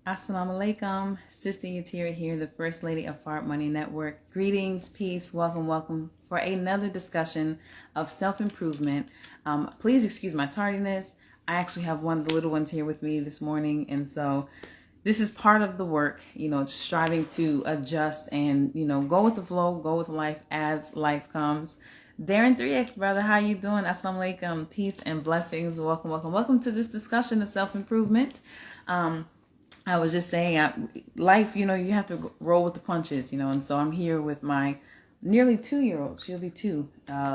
Assalamu alaikum, Sister Yatira here, the First Lady of Far Money Network. Greetings, peace, welcome for another discussion of self-improvement. Please excuse my tardiness. I actually have one of the little ones here with me this morning, and so this is part of the work, striving to adjust and, go with the flow, go with life as life comes. Darren 3X, brother, how you doing? Assalamu alaikum, peace and blessings. Welcome to this discussion of self-improvement. I was just saying, life, you have to roll with the punches, and so I'm here with my nearly 2-year-old. She'll be 2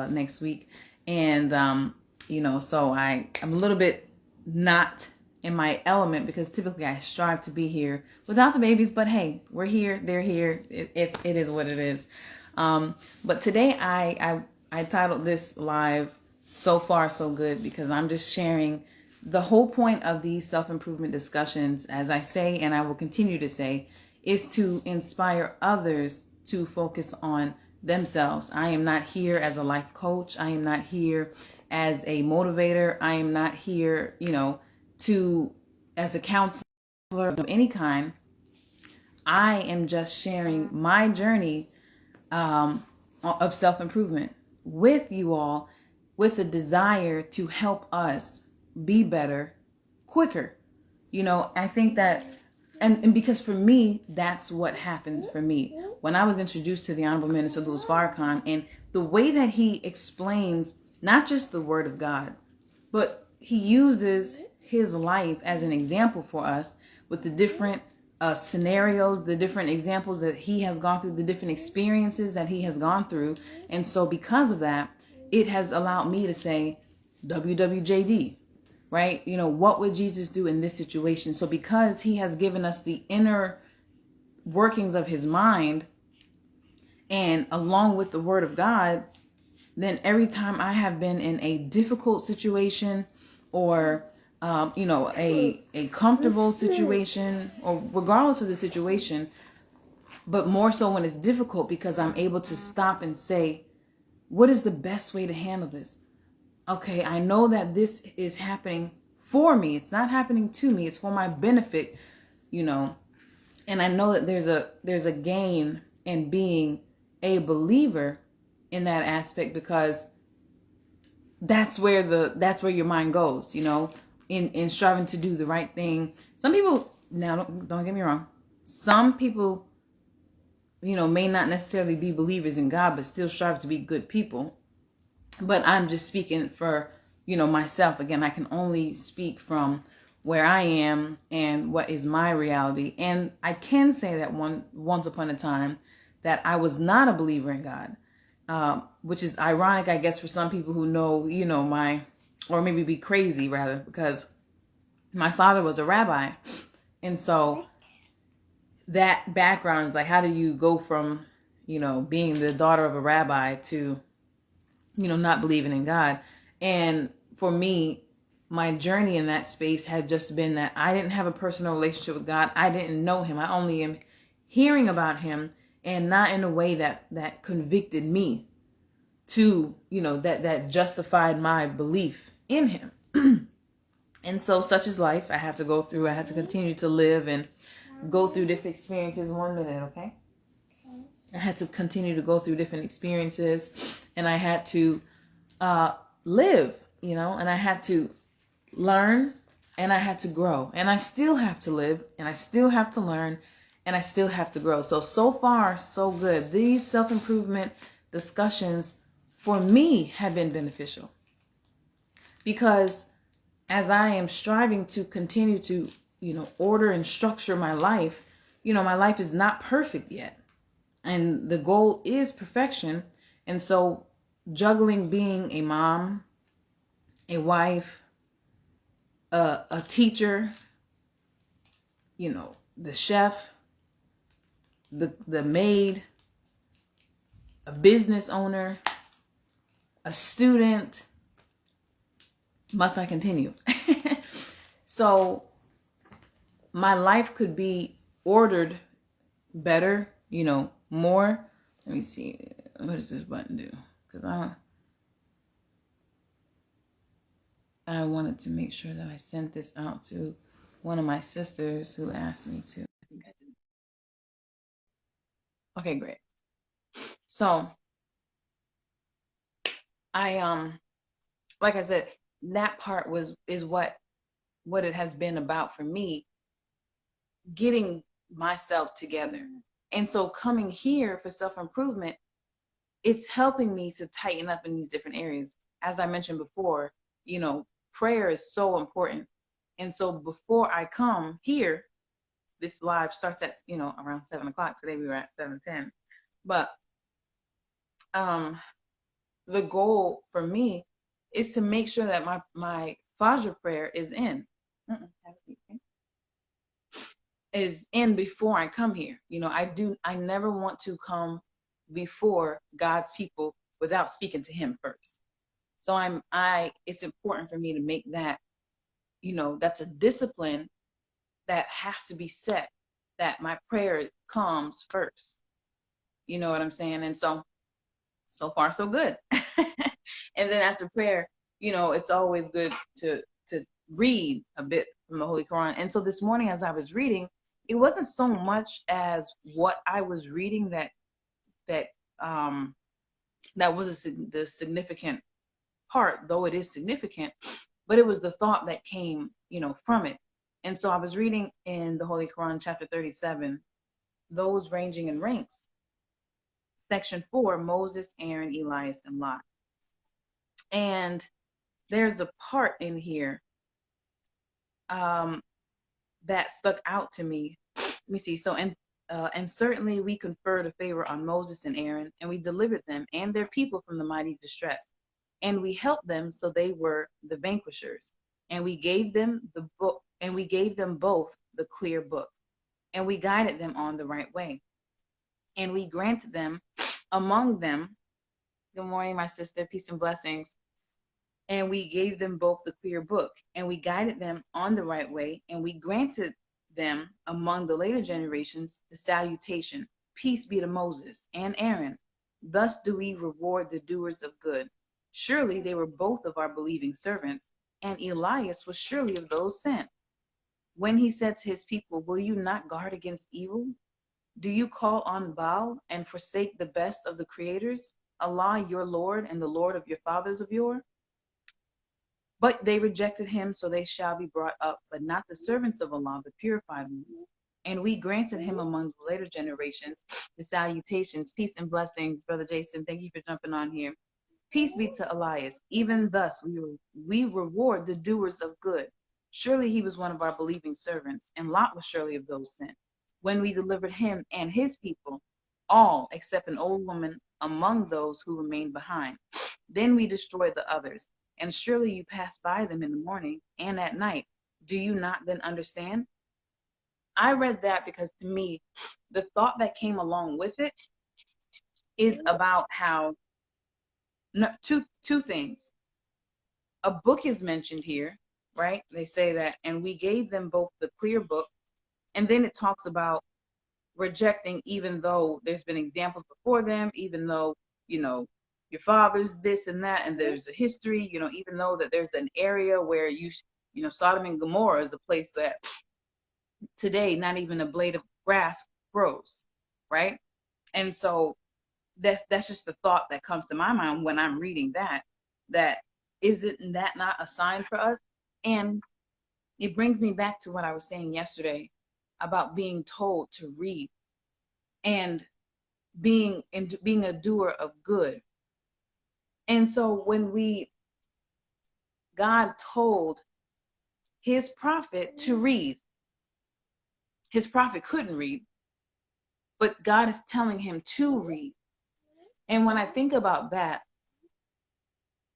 next week. And, so I'm a little bit not in my element because typically I strive to be here without the babies. But hey, we're here, they're here. It is what it is. But today I titled this live So Far So Good because I'm just sharing the whole point of these self-improvement discussions, as I say, and I will continue to say, is to inspire others to focus on themselves. I am not here as a life coach. I am not here as a motivator. I am not here, as a counselor of any kind. I am just sharing my journey of self-improvement with you all, with a desire to help us be better, quicker. I think that, and because for me, that's what happened for me. When I was introduced to the Honorable Minister Louis Farrakhan, and the way that he explains not just the Word of God, but he uses his life as an example for us with the different scenarios, the different examples that he has gone through, the different experiences that he has gone through. And so because of that, it has allowed me to say, WWJD. Right? What would Jesus do in this situation? So because he has given us the inner workings of his mind and along with the Word of God, then every time I have been in a difficult situation or, a comfortable situation, or regardless of the situation, but more so when it's difficult, because I'm able to stop and say, what is the best way to handle this? Okay, I know that this is happening for me. It's not happening to me. It's for my benefit, and I know that there's a gain in being a believer in that aspect, because that's where your mind goes, in striving to do the right thing. Some people, now don't get me wrong, some people, may not necessarily be believers in God, but still strive to be good people. But I'm just speaking for, myself. Again, I can only speak from where I am and what is my reality. And I can say that once upon a time that I was not a believer in God, which is ironic, I guess, for some people who know, or maybe be crazy rather, because my father was a rabbi. And so that background is like, how do you go from, being the daughter of a rabbi to not believing in God? And for me, my journey in that space had just been that I didn't have a personal relationship with God. I didn't know him. I only am hearing about him, and not in a way that convicted me to, that justified my belief in him. And so such is life. I had to continue to live and go through different experiences. 1 minute, okay? I had to continue to go through different experiences, and I had to live, and I had to learn, and I had to grow, and I still have to live, and I still have to learn, and I still have to grow. So far, so good. These self-improvement discussions for me have been beneficial, because as I am striving to continue to, order and structure my life, my life is not perfect yet. And the goal is perfection. And so juggling being a mom, a wife, a teacher, the chef, the maid, a business owner, a student, must I continue? So my life could be ordered better, more. Let me see. What does this button do? Because I wanted to make sure that I sent this out to one of my sisters who asked me to. I think I did. Okay, great. So I like I said, that part is what it has been about for me, getting myself together. And so coming here for self-improvement, it's helping me to tighten up in these different areas. As I mentioned before, prayer is so important. And so before I come here, this live starts at, around 7 o'clock. Today we were at 7:10. But the goal for me is to make sure that my Fajr prayer is in. Is in before I come here. I never want to come before God's people without speaking to him first. So it's important for me to make that, that's a discipline that has to be set, that my prayer comes first. You know what I'm saying? And so far so good. And then after prayer, it's always good to read a bit from the Holy Quran. And so this morning as I was reading, it wasn't so much as what I was reading that was the significant part, though it is significant, but it was the thought that came, from it. And so I was reading in the Holy Quran, chapter 37, those ranging in ranks, section 4, Moses, Aaron, Elias, and Lot. And there's a part in here that stuck out to me. Let me see. So, and certainly we conferred a favor on Moses and Aaron, and we delivered them and their people from the mighty distress. And we helped them, so they were the vanquishers. And we gave them the book, and we gave them both the clear book, and we guided them on the right way. And we granted them among them. Good morning, my sister. Peace and blessings. And we gave them both the clear book, and we guided them on the right way, and we granted them among the later generations the salutation, peace be to Moses and Aaron. Thus do we reward the doers of good. Surely they were both of our believing servants, and Elias was surely of those sent. When he said to his people, will you not guard against evil? Do you call on Baal and forsake the best of the creators, Allah your Lord and the Lord of your fathers of yore? But they rejected him, so they shall be brought up, but not the servants of Allah, the purified ones. And we granted him among the later generations the salutations, peace and blessings. Brother Jason, thank you for jumping on here. Peace be to Elias. Even thus we reward the doers of good. Surely he was one of our believing servants, and Lot was surely of those sent. When we delivered him and his people, all except an old woman among those who remained behind. Then we destroyed the others. And surely you pass by them in the morning and at night. Do you not then understand? I read that because to me, the thought that came along with it is about how two things. A book is mentioned here, right? They say that, and we gave them both the clear book, and then it talks about rejecting, even though there's been examples before them, even though, your father's this and that, and there's a history, even though that there's an area where Sodom and Gomorrah is a place that today not even a blade of grass grows, right? And so that's just the thought that comes to my mind when I'm reading that isn't that not a sign for us? And it brings me back to what I was saying yesterday about being told to read and being a doer of good. And so when God told his prophet to read, his prophet couldn't read, but God is telling him to read. And when I think about that,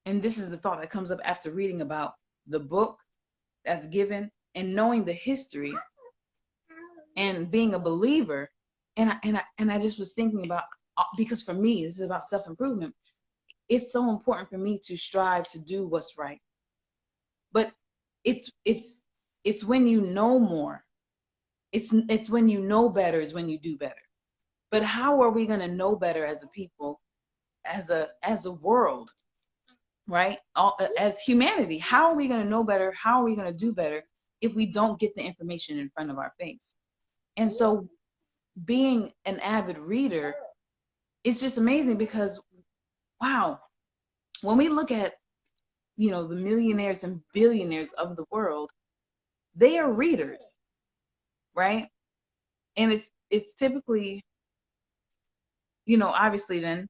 and this is the thought that comes up after reading about the book that's given and knowing the history and being a believer, and I just was thinking about, because for me, this is about self-improvement. It's so important for me to strive to do what's right. But it's when you know more. It's when you know better is when you do better. But how are we going to know better as a people, as a world, right? As humanity, how are we going to know better? How are we going to do better if we don't get the information in front of our face. And so being an avid reader, it's just amazing because, wow, when we look at, the millionaires and billionaires of the world, they are readers, right? And it's typically, obviously then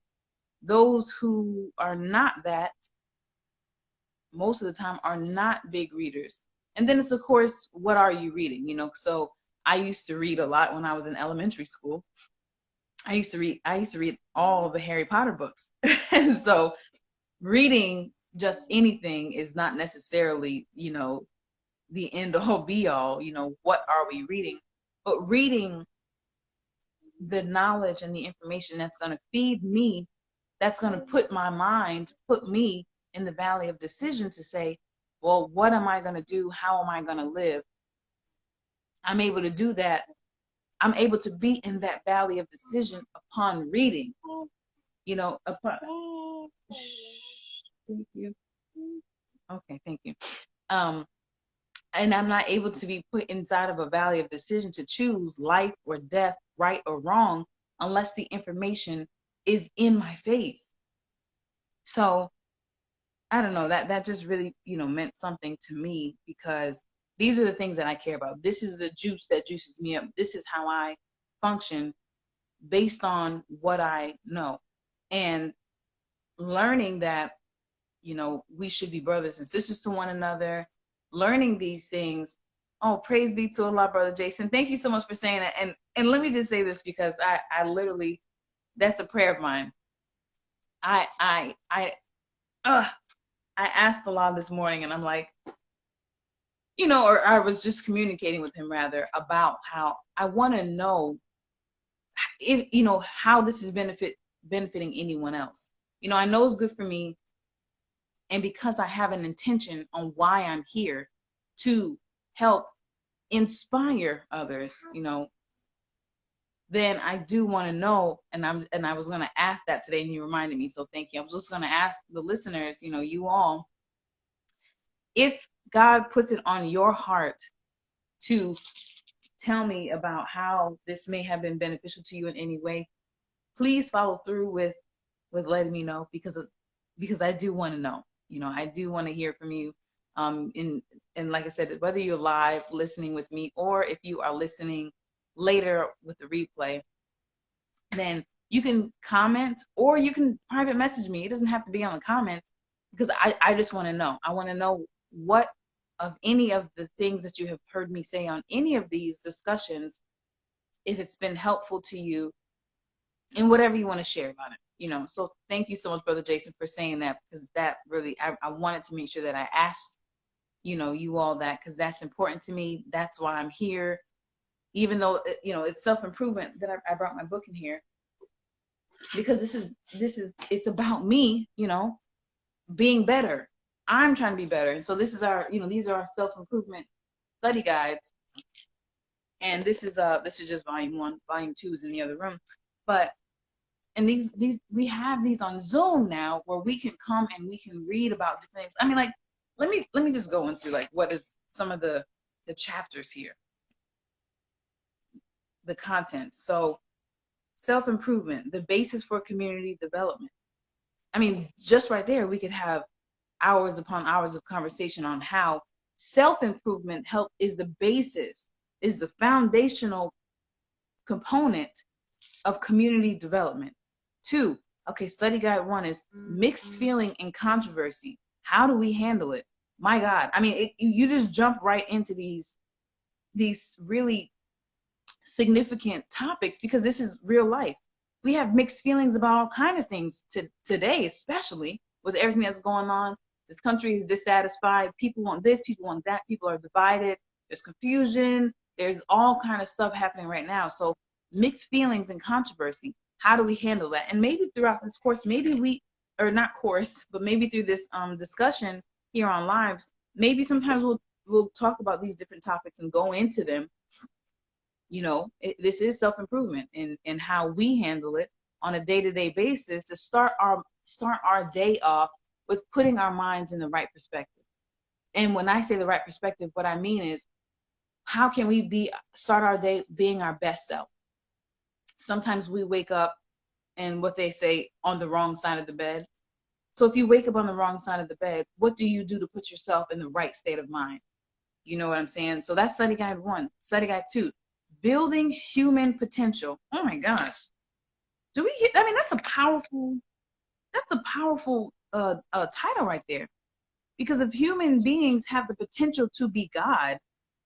those who are not that, most of the time are not big readers. And then it's, of course, what are you reading? So I used to read a lot when I was in elementary school. I used to read all the Harry Potter books. And so reading just anything is not necessarily, the end all be all. What are we reading? But reading the knowledge and the information that's going to feed me, that's going to put me in the valley of decision to say, well, what am I going to do? How am I going to live? I'm able to do that. I'm able to be in that valley of decision upon reading, thank you. Okay, thank you. And I'm not able to be put inside of a valley of decision to choose life or death, right or wrong, unless the information is in my face. So I don't know, that just really, meant something to me, because these are the things that I care about. This is the juice that juices me up. This is how I function based on what I know. And learning that, we should be brothers and sisters to one another, learning these things. Oh, praise be to Allah, Brother Jason. Thank you so much for saying that. And let me just say this, because I literally, that's a prayer of mine. I asked Allah this morning, and I'm like, or I was just communicating with him rather about how I want to know if, how this is benefiting anyone else. I know it's good for me. And because I have an intention on why I'm here, to help inspire others, then I do want to know, and I was going to ask that today, and you reminded me, so thank you. I was just going to ask the listeners, you all, if God puts it on your heart to tell me about how this may have been beneficial to you in any way, please follow through with letting me know, because I do want to know. I do want to hear from you. And like I said, whether you're live listening with me, or if you are listening later with the replay, then you can comment, or you can private message me. It doesn't have to be on the comments, because I just want to know. I want to know what of any of the things that you have heard me say on any of these discussions, if it's been helpful to you, and whatever you want to share about it. So thank you so much, Brother Jason, for saying that, because that really, I wanted to make sure that I asked, you all that, because that's important to me. That's why I'm here. Even though, it's self-improvement that I brought my book in here, because this is, it's about me, being better. I'm trying to be better. And so this is our, these are our self-improvement study guides. And this is just volume 1. Volume 2 is in the other room. But, and these we have these on Zoom now, where we can come and we can read about different things. I mean, like, let me just go into like what is some of the chapters here, the content. So self-improvement, the basis for community development. I mean, just right there, we could have hours upon hours of conversation on how self-improvement is the basis, is the foundational component of community development. 2, okay, study guide 1 is mixed feeling and controversy. How do we handle it? My God, I mean, you just jump right into these really significant topics, because this is real life. We have mixed feelings about all kinds of things today, especially with everything that's going on. This country is dissatisfied. People want this, people want that. People are divided. There's confusion. There's all kind of stuff happening right now. So mixed feelings and controversy. How do we handle that? And maybe throughout this course, maybe maybe through this discussion here on Lives, maybe sometimes we'll talk about these different topics and go into them. This is self-improvement, and how we handle it on a day-to-day basis to start our day off with putting our minds in the right perspective. And when I say the right perspective, what I mean is how can we start our day being our best self? Sometimes we wake up and what they say on the wrong side of the bed. So if you wake up on the wrong side of the bed, what do you do to put yourself in the right state of mind? You know what I'm saying? So that's study guide 1. Study guide 2, building human potential. Oh my gosh. Do we I mean, that's a powerful title right there. Because if human beings have the potential to be God,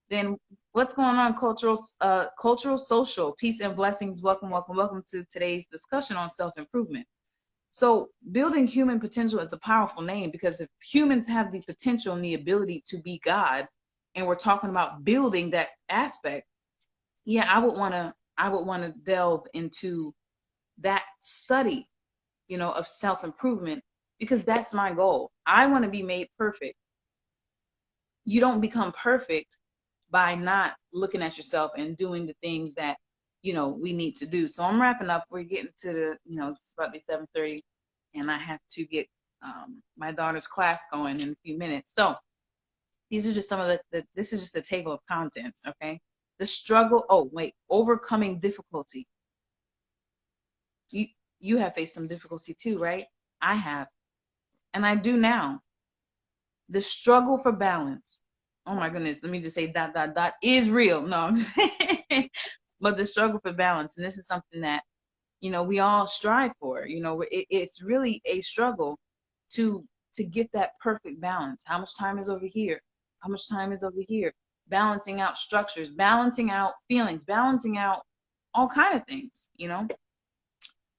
then what's going on? Cultural, social, peace and blessings. Welcome, welcome, welcome to today's discussion on self-improvement. So building human potential is a powerful name, because if humans have the potential and the ability to be God, and we're talking about building that aspect, yeah, I would want to delve into that study, of self-improvement, because that's my goal. I want to be made perfect. You don't become perfect by not looking at yourself and doing the things that, we need to do. So I'm wrapping up. We're getting to the, it's about to be 7:30, and I have to get my daughter's class going in a few minutes. So these are just some of this is just the table of contents, okay? The struggle, overcoming difficulty. You have faced some difficulty too, right? I have, and I do now. The struggle for balance. Oh my goodness, let me just say ... is real. No, I'm just saying. But the struggle for balance, and this is something that, we all strive for. It's really a struggle to get that perfect balance. How much time is over here? How much time is over here? Balancing out structures, balancing out feelings, balancing out all kind of things,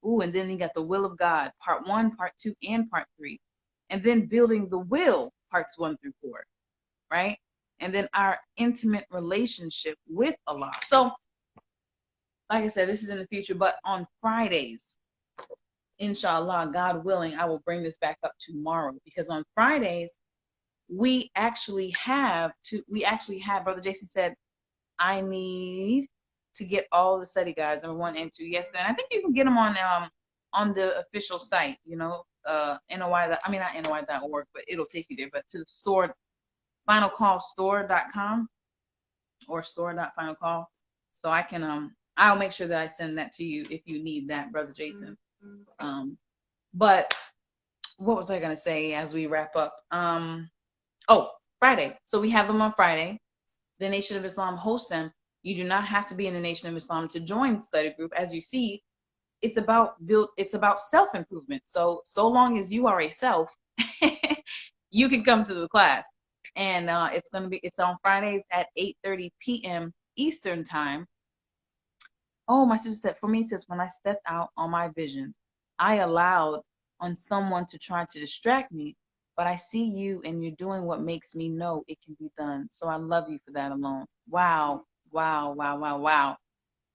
Ooh, and then you got the will of God, part 1, part 2, and part 3. And then building the will, parts 1 through 4, right? And then our intimate relationship with Allah. So, like I said, this is in the future, but on Fridays, inshallah, God willing, I will bring this back up tomorrow, because on Fridays, we actually have, Brother Jason said, I need to get all the study guides, number 1 and 2. Yes, and I think you can get them on the official site, NOI, not NOI.org, but it'll take you there, but to the store, finalcallstore.com or store.finalcall. So I can, I'll make sure that I send that to you if you need that, Brother Jason. But what was I going to say as we wrap up? Friday. So we have them on Friday. The Nation of Islam hosts them. You do not have to be in the Nation of Islam to join the study group. As you see, it's about self-improvement. So long as you are a self, you can come to the class. And it's on Fridays at 8:30 p.m. Eastern time. Oh, my sister said, for me, sis, when I stepped out on my vision, I allowed on someone to try to distract me, but I see you and you're doing what makes me know it can be done. So I love you for that alone. Wow. Wow, wow, wow, wow.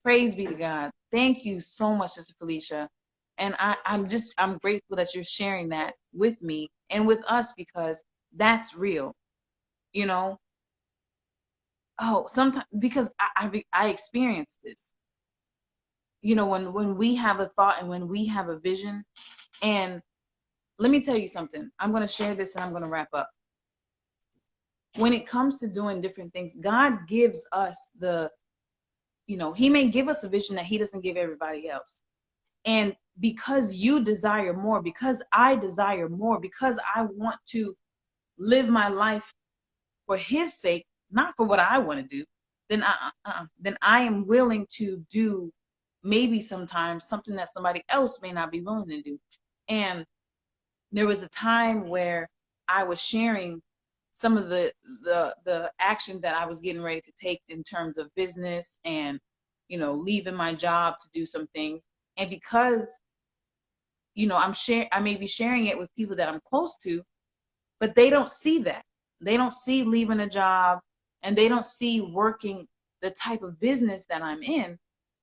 Praise be to God. Thank you so much, Sister Felicia. And I'm grateful that you're sharing that with me and with us, because that's real, sometimes, because I experienced this, when we have a thought and when we have a vision. And let me tell you something. I'm going to share this and I'm going to wrap up. When it comes to doing different things, God gives us He may give us a vision that He doesn't give everybody else. And because you desire more, because I desire more, because I want to live my life for His sake, not for what I want to do, then I am willing to do maybe sometimes something that somebody else may not be willing to do. And there was a time where I was sharing some of the actions that I was getting ready to take in terms of business and, leaving my job to do some things. And because, I may be sharing it with people that I'm close to, but they don't see that. They don't see leaving a job, and they don't see working the type of business that I'm in.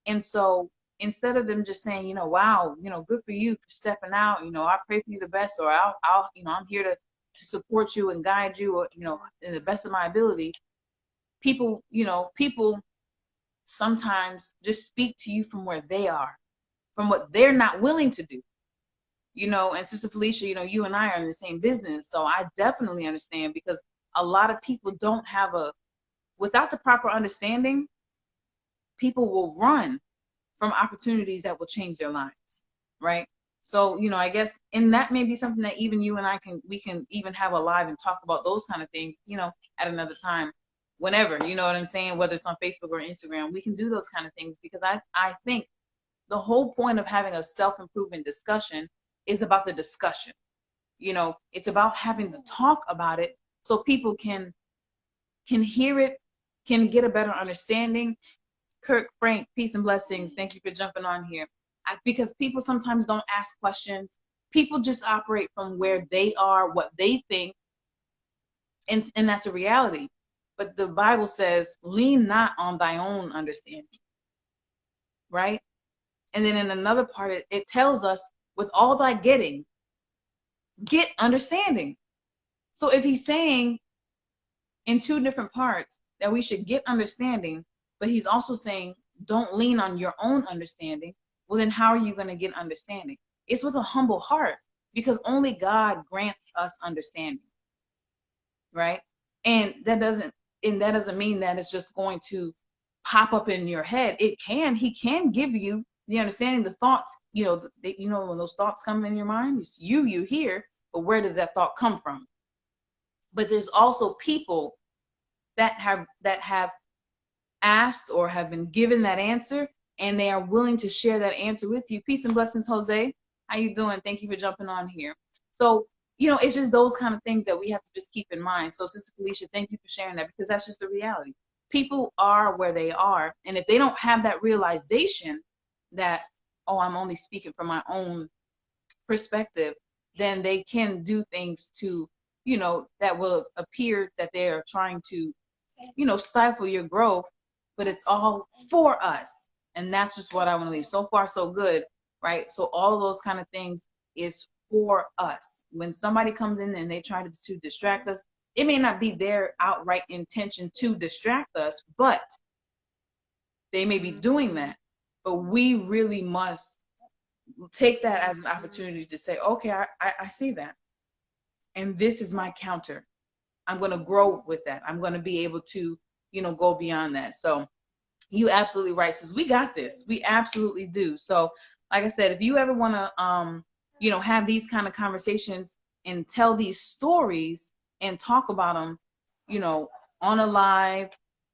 And so instead of them just saying, wow, good for you for stepping out, I pray for you the best, or I'll I'm here to support you and guide you, or, in the best of my ability. People sometimes just speak to you from where they are, from what they're not willing to do. And Sister Felicia, you and I are in the same business. So I definitely understand, because a lot of people don't have a without the proper understanding, people will run from opportunities that will change their lives, right? So, I guess, and that may be something that even you and we can even have a live and talk about those kind of things, at another time, whenever, you know what I'm saying? Whether it's on Facebook or Instagram, we can do those kind of things, because I think the whole point of having a self-improvement discussion is about the discussion. It's about having the talk about it so people can hear it, can get a better understanding. Kirk, Frank, peace and blessings. Thank you for jumping on here. Because people sometimes don't ask questions. People just operate from where they are, what they think, and that's a reality. But the Bible says, lean not on thy own understanding, right? And then in another part, it tells us, with all thy getting, get understanding. So if he's saying in two different parts that we should get understanding, but he's also saying don't lean on your own understanding, well, then how are you going to get understanding? It's with a humble heart, because only God grants us understanding, right? And that doesn't mean that it's just going to pop up in your head. He can give you the understanding, the thoughts, when those thoughts come in your mind, it's you hear, but where did that thought come from? But there's also people that have asked or have been given that answer, and they are willing to share that answer with you. Peace and blessings, Jose. How you doing? Thank you for jumping on here. So, it's just those kind of things that we have to just keep in mind. So, Sister Felicia, thank you for sharing that, because that's just the reality. People are where they are, and if they don't have that realization that, oh, I'm only speaking from my own perspective, then they can do things to, that will appear that they are trying to, stifle your growth, but it's all for us. And that's just what I want to leave. So far, so good, right? So all of those kind of things is for us. When somebody comes in and they try to distract us, it may not be their outright intention to distract us, but they may be doing that. But we really must take that as an opportunity to say, okay, I see that. And this is my counter. I'm going to grow with that. I'm going to be able to, go beyond that. So you absolutely right, sis. We got this. We absolutely do. So like I said, if you ever want to, have these kind of conversations and tell these stories and talk about them, on a live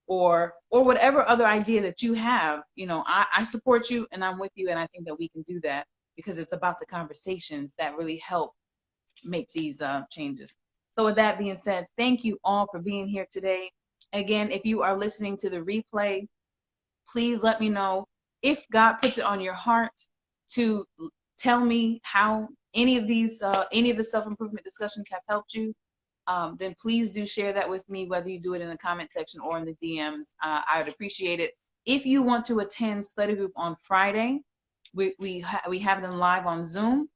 or whatever other idea that you have, I support you and I'm with you. And I think that we can do that, because it's about the conversations that really help make these changes. So with that being said, thank you all for being here today. Again, if you are listening to the replay, please let me know if God puts it on your heart to tell me how any of the self-improvement discussions have helped you. Then please do share that with me, whether you do it in the comment section or in the DMs. I would appreciate it. If you want to attend study group on Friday, we have them live on Zoom.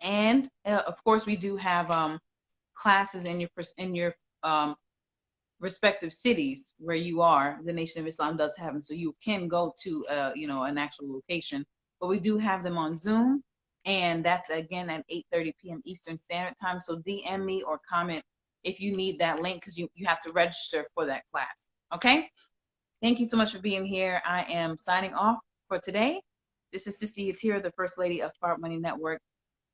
And of course, we do have classes in your respective cities where you are. The Nation of Islam does have them, so you can go to an actual location. But we do have them on Zoom, and that's again at 8:30 p.m. Eastern Standard Time. So DM me or comment if you need that link, because you have to register for that class. Okay. Thank you so much for being here. I am signing off for today. This is Sister Yatira, the First Lady of Far Money Network,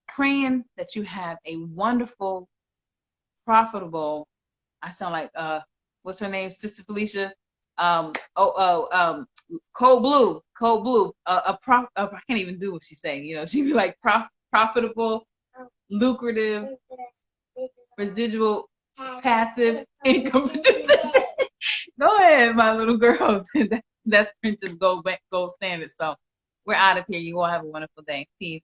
praying that you have a wonderful, profitable, I sound like, what's her name? Sister Felicia? Cold Blue. I can't even do what she's saying. She'd be like profitable, lucrative, residual, passive income. Go ahead, my little girl. That's Princess Gold Standard. So we're out of here. You all have a wonderful day. Peace.